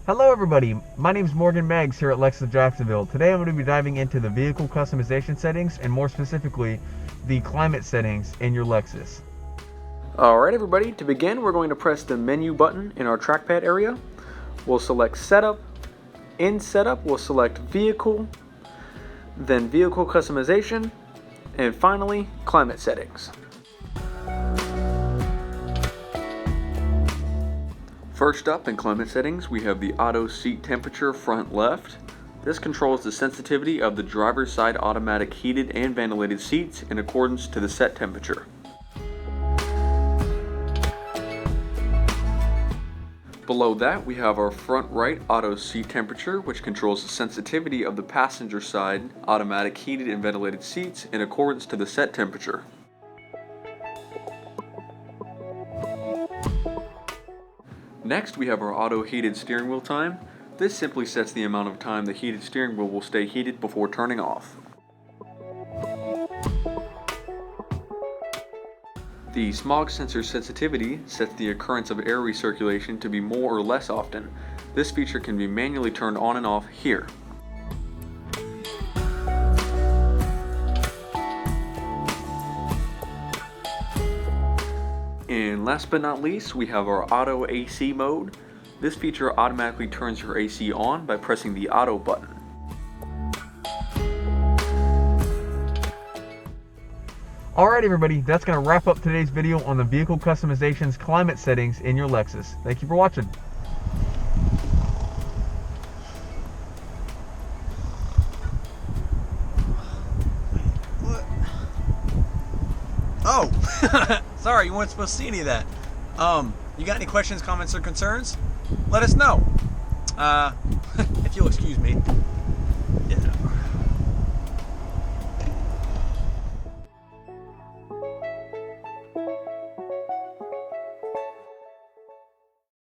Hello everybody, my name is Morgan Meggs here at Lexus of Jacksonville. Today I'm going to be diving into the vehicle customization settings and more specifically the climate settings in your Lexus. Alright everybody, to begin we're going to press the menu button in our trackpad area. We'll select setup. In setup we'll select vehicle, then vehicle customization, and finally climate settings. First up in climate settings, we have the auto seat temperature front left. This controls the sensitivity of the driver's side automatic heated and ventilated seats in accordance to the set temperature. Below that, we have our front right auto seat temperature, which controls the sensitivity of the passenger side automatic heated and ventilated seats in accordance to the set temperature. Next, we have our auto heated steering wheel time. This simply sets the amount of time the heated steering wheel will stay heated before turning off. The smog sensor sensitivity sets the occurrence of air recirculation to be more or less often. This feature can be manually turned on and off here. And last but not least, we have our auto AC mode. This feature automatically turns your AC on by pressing the auto button. Alright everybody, that's going to wrap up today's video on the vehicle customizations climate settings in your Lexus. Thank you for watching. Oh, sorry, you weren't supposed to see any of that. You got any questions, comments, or concerns? Let us know. If you'll excuse me. Yeah.